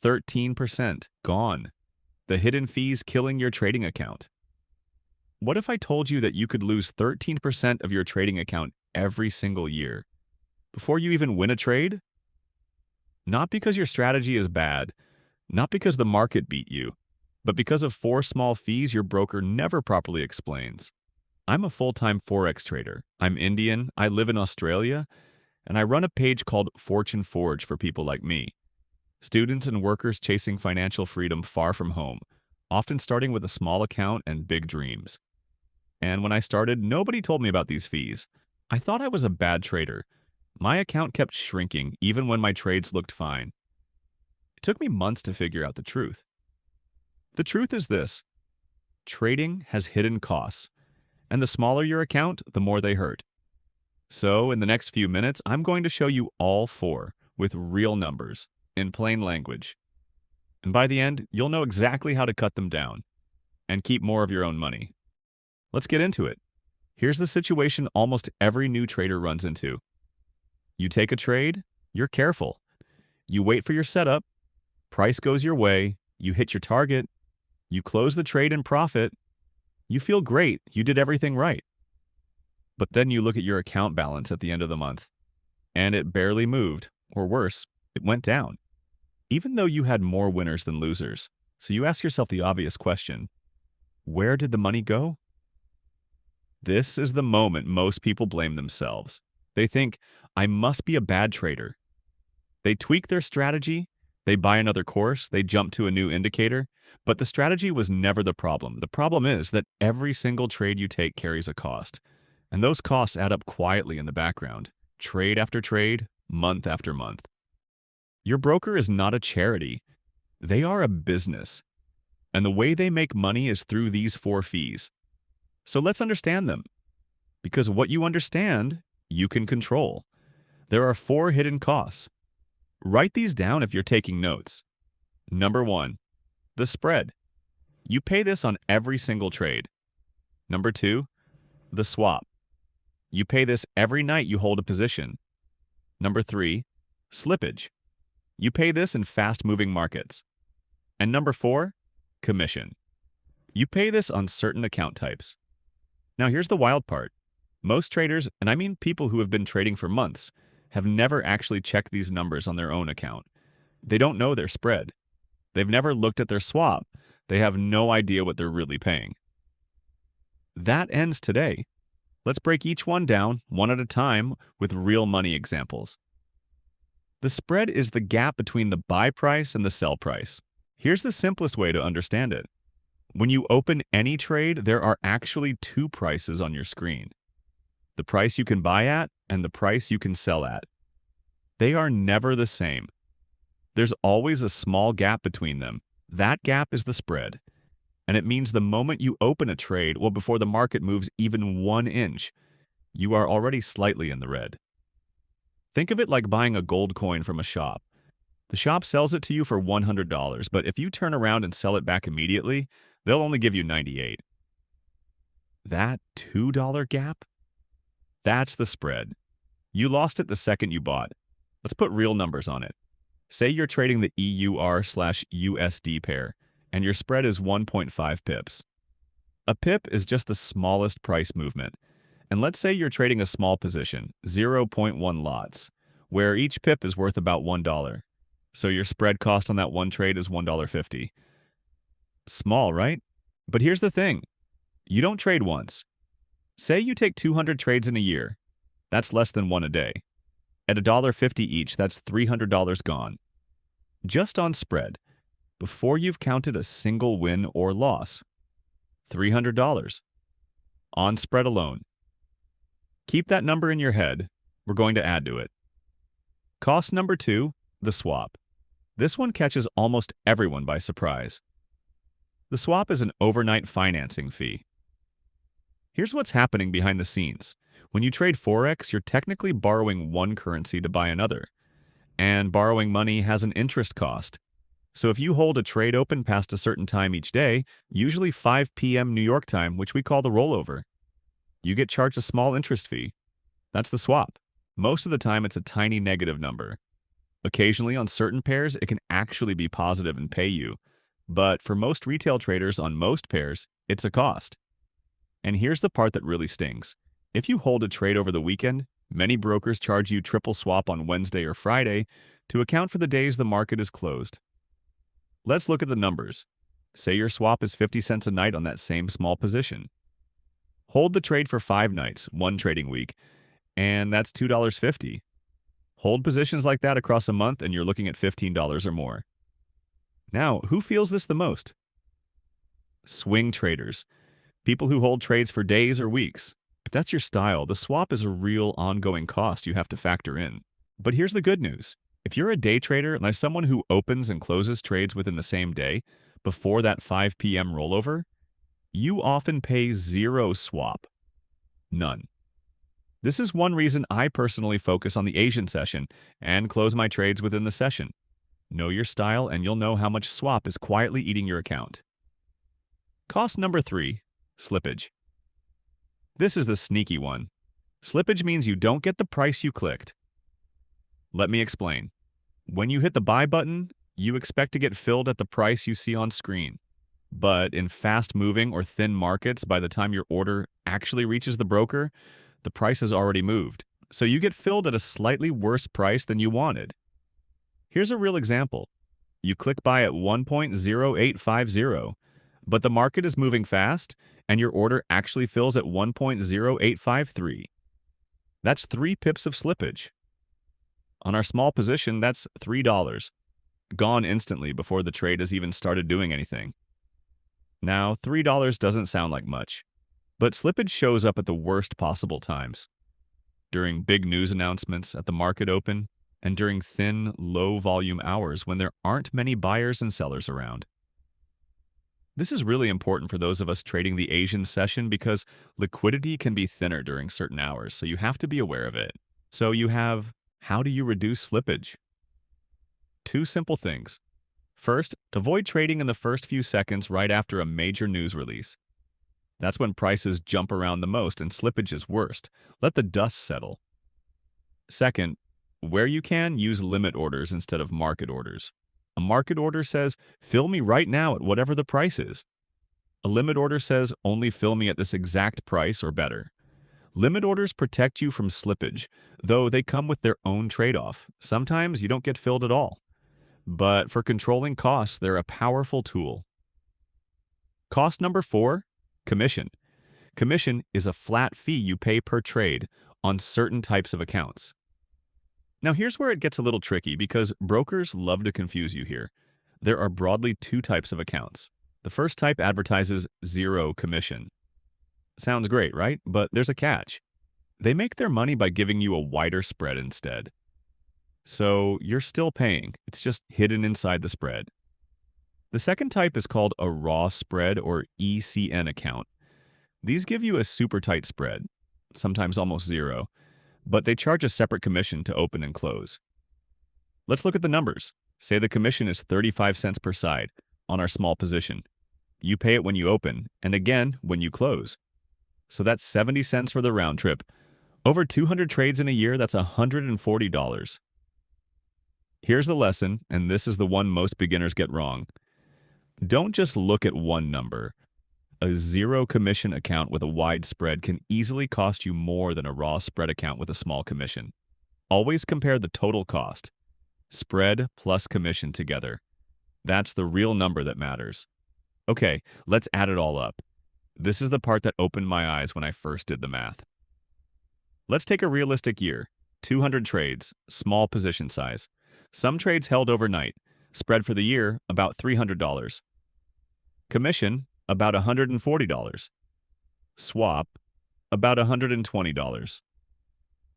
13% gone. The hidden fees killing your trading account. What if I told you that you could lose 13% of your trading account every single year before you even win a trade? Not because your strategy is bad, not because the market beat you, but because of four small fees your broker never properly explains. I'm a full-time Forex trader. I'm Indian, I live in Australia, and I run a page called Fortune Forge for people like me. Students and workers chasing financial freedom far from home, often starting with a small account and big dreams. And when I started, nobody told me about these fees. I thought I was a bad trader. My account kept shrinking even when my trades looked fine. It took me months to figure out the truth. The truth is this: trading has hidden costs, and the smaller your account, the more they hurt. So, in the next few minutes, I'm going to show you all four with real numbers, in plain language. And by the end, you'll know exactly how to cut them down and keep more of your own money. Let's get into it. Here's the situation almost every new trader runs into. You take a trade, you're careful. You wait for your setup, price goes your way, you hit your target, you close the trade in profit, you feel great, you did everything right. But then you look at your account balance at the end of the month, and it barely moved, or worse, it went down, even though you had more winners than losers. So you ask yourself the obvious question: where did the money go? This is the moment most people blame themselves. They think, I must be a bad trader. They tweak their strategy, they buy another course, they jump to a new indicator, but the strategy was never the problem. The problem is that every single trade you take carries a cost, and those costs add up quietly in the background, trade after trade, month after month. Your broker is not a charity. They are a business, and the way they make money is through these four fees. So let's understand them, because what you understand, you can control. There are four hidden costs. Write these down if you're taking notes. Number 1, the spread. You pay this on every single trade. Number 2, the swap. You pay this every night you hold a position. Number 3, slippage. You pay this in fast-moving markets. And number 4, commission. You pay this on certain account types. Now here's the wild part. Most traders, and I mean people who have been trading for months, have never actually checked these numbers on their own account. They don't know their spread. They've never looked at their swap. They have no idea what they're really paying. That ends today. Let's break each one down, one at a time, with real money examples. The spread is the gap between the buy price and the sell price. Here's the simplest way to understand it. When you open any trade, there are actually two prices on your screen: the price you can buy at and the price you can sell at. They are never the same. There's always a small gap between them. That gap is the spread. And it means the moment you open a trade, well, before the market moves even 1 inch, you are already slightly in the red. Think of it like buying a gold coin from a shop. The shop sells it to you for $100, but if you turn around and sell it back immediately, they'll only give you $98. That $2 gap? That's the spread. You lost it the second you bought. Let's put real numbers on it. Say you're trading the EUR/USD pair, and your spread is 1.5 pips. A pip is just the smallest price movement. And let's say you're trading a small position, 0.1 lots, where each pip is worth about $1. So your spread cost on that one trade is $1.50. Small, right? But here's the thing. You don't trade once. Say you take 200 trades in a year. That's less than one a day. At $1.50 each, that's $300 gone. Just on spread, before you've counted a single win or loss. $300. On spread alone. Keep that number in your head. We're going to add to it. Cost number 2, the swap. This one catches almost everyone by surprise. The swap is an overnight financing fee. Here's what's happening behind the scenes. When you trade Forex, you're technically borrowing one currency to buy another. And borrowing money has an interest cost. So if you hold a trade open past a certain time each day, usually 5 p.m. New York time, which we call the rollover, you get charged a small interest fee. That's the swap. Most of the time, it's a tiny negative number. Occasionally, on certain pairs, it can actually be positive and pay you. But for most retail traders on most pairs, it's a cost. And here's the part that really stings. If you hold a trade over the weekend, many brokers charge you triple swap on Wednesday or Friday to account for the days the market is closed. Let's look at the numbers. Say your swap is 50 cents a night on that same small position. Hold the trade for 5 nights, one trading week, and that's $2.50. Hold positions like that across a month and you're looking at $15 or more. Now, who feels this the most? Swing traders. People who hold trades for days or weeks. If that's your style, the swap is a real ongoing cost you have to factor in. But here's the good news. If you're a day trader, like someone who opens and closes trades within the same day, before that 5 p.m. rollover, you often pay zero swap. None. This is one reason I personally focus on the Asian session and close my trades within the session. Know your style and you'll know how much swap is quietly eating your account. Cost number 3, slippage. This is the sneaky one. Slippage means you don't get the price you clicked. Let me explain. When you hit the buy button, you expect to get filled at the price you see on screen. But in fast-moving or thin markets, by the time your order actually reaches the broker, the price has already moved. So you get filled at a slightly worse price than you wanted. Here's a real example. You click buy at 1.0850, but the market is moving fast, and your order actually fills at 1.0853. That's 3 pips of slippage. On our small position, that's $3, gone instantly before the trade has even started doing anything. Now, $3 doesn't sound like much, but slippage shows up at the worst possible times. During big news announcements at the market open, and during thin, low-volume hours when there aren't many buyers and sellers around. This is really important for those of us trading the Asian session because liquidity can be thinner during certain hours, so you have to be aware of it. So you have, how do you reduce slippage? 2 simple things. First, avoid trading in the first few seconds right after a major news release. That's when prices jump around the most and slippage is worst. Let the dust settle. Second, where you can, use limit orders instead of market orders. A market order says, fill me right now at whatever the price is. A limit order says, only fill me at this exact price or better. Limit orders protect you from slippage, though they come with their own trade-off. Sometimes you don't get filled at all. But for controlling costs, they're a powerful tool. Cost number 4, commission. Commission is a flat fee you pay per trade on certain types of accounts. Now here's where it gets a little tricky because brokers love to confuse you here. There are broadly 2 types of accounts. The first type advertises 0 commission. Sounds great, right? But there's a catch. They make their money by giving you a wider spread instead. So you're still paying. It's just hidden inside the spread. The second type is called a raw spread or ECN account. These give you a super tight spread, sometimes almost 0. But they charge a separate commission to open and close. Let's look at the numbers. Say the commission is 35 cents per side on our small position. You pay it when you open, and again when you close. So that's 70 cents for the round trip. Over 200 trades in a year, that's $140. Here's the lesson, and this is the one most beginners get wrong. Don't just look at one number. A 0 commission account with a wide spread can easily cost you more than a raw spread account with a small commission. Always compare the total cost. Spread plus commission together. That's the real number that matters. Okay, let's add it all up. This is the part that opened my eyes when I first did the math. Let's take a realistic year. 200 trades, small position size. Some trades held overnight. Spread for the year, about $300. Commission, about $140. Swap, about $120.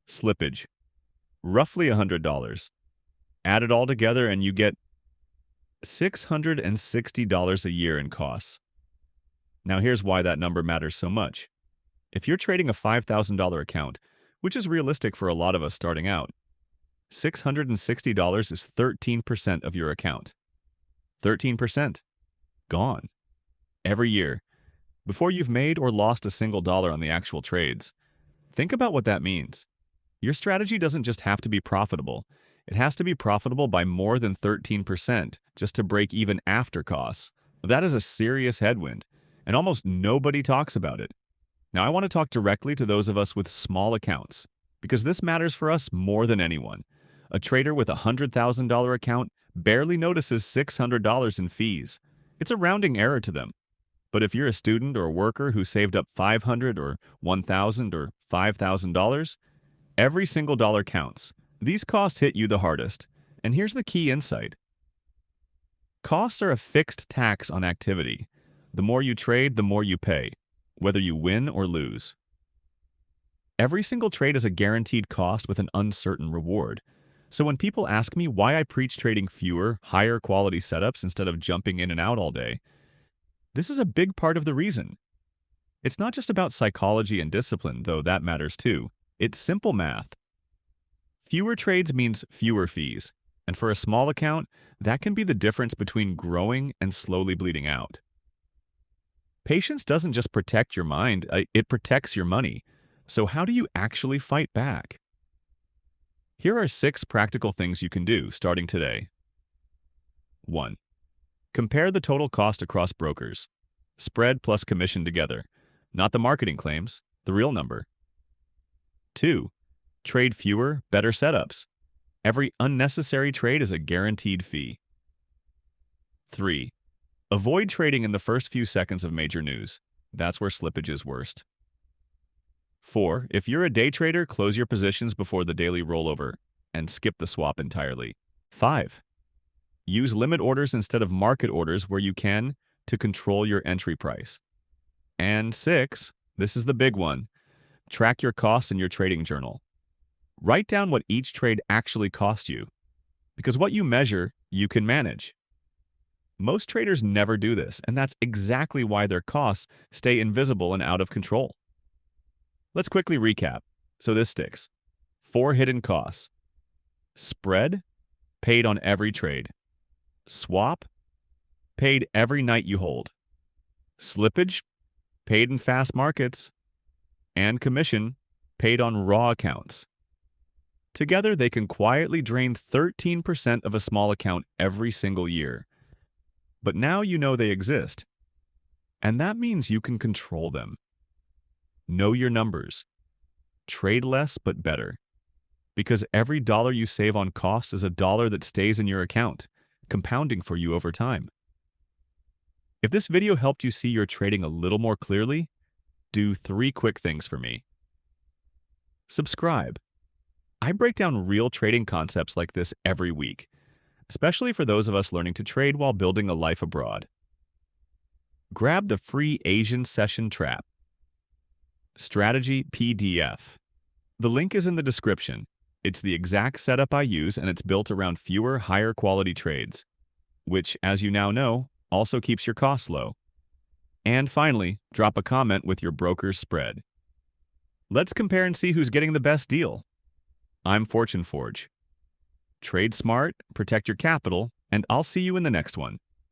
Slippage, roughly $100. Add it all together and you get $660 a year in costs. Now here's why that number matters so much. If you're trading a $5,000 account, which is realistic for a lot of us starting out, $660 is 13% of your account. 13%. Gone. Every year. Before you've made or lost a single dollar on the actual trades. Think about what that means. Your strategy doesn't just have to be profitable. It has to be profitable by more than 13% just to break even after costs. That is a serious headwind, and almost nobody talks about it. Now, I want to talk directly to those of us with small accounts, because this matters for us more than anyone. A trader with a $100,000 account barely notices $600 in fees. It's a rounding error to them. But if you're a student or a worker who saved up $500 or $1,000 or $5,000, every single dollar counts. These costs hit you the hardest. And here's the key insight. Costs are a fixed tax on activity. The more you trade, the more you pay, whether you win or lose. Every single trade is a guaranteed cost with an uncertain reward. So when people ask me why I preach trading fewer, higher quality setups instead of jumping in and out all day, this is a big part of the reason. It's not just about psychology and discipline, though that matters too. It's simple math. Fewer trades means fewer fees, and for a small account, that can be the difference between growing and slowly bleeding out. Patience doesn't just protect your mind, it protects your money. So how do you actually fight back? Here are 6 practical things you can do starting today. 1. Compare the total cost across brokers. Spread plus commission together. Not the marketing claims, the real number. 2. Trade fewer, better setups. Every unnecessary trade is a guaranteed fee. 3. Avoid trading in the first few seconds of major news. That's where slippage is worst. 4. If you're a day trader, close your positions before the daily rollover and skip the swap entirely. 5. Use limit orders instead of market orders where you can to control your entry price. And 6, this is the big one, track your costs in your trading journal. Write down what each trade actually cost you, because what you measure, you can manage. Most traders never do this, and that's exactly why their costs stay invisible and out of control. Let's quickly recap, so this sticks. 4 hidden costs. Spread, paid on every trade. Swap, paid every night you hold. Slippage, paid in fast markets. And commission, paid on raw accounts. Together, they can quietly drain 13% of a small account every single year. But now you know they exist. And that means you can control them. Know your numbers. Trade less but better. Because every dollar you save on costs is a dollar that stays in your account, compounding for you over time. If this video helped you see your trading a little more clearly, do 3 quick things for me. Subscribe. I break down real trading concepts like this every week, especially for those of us learning to trade while building a life abroad. Grab the free Asian Session Trap Strategy PDF. The link is in the description. It's the exact setup I use, and it's built around fewer, higher quality trades, which, as you now know, also keeps your costs low. And finally, drop a comment with your broker's spread. Let's compare and see who's getting the best deal. I'm Fortune Forge. Trade smart, protect your capital, and I'll see you in the next one.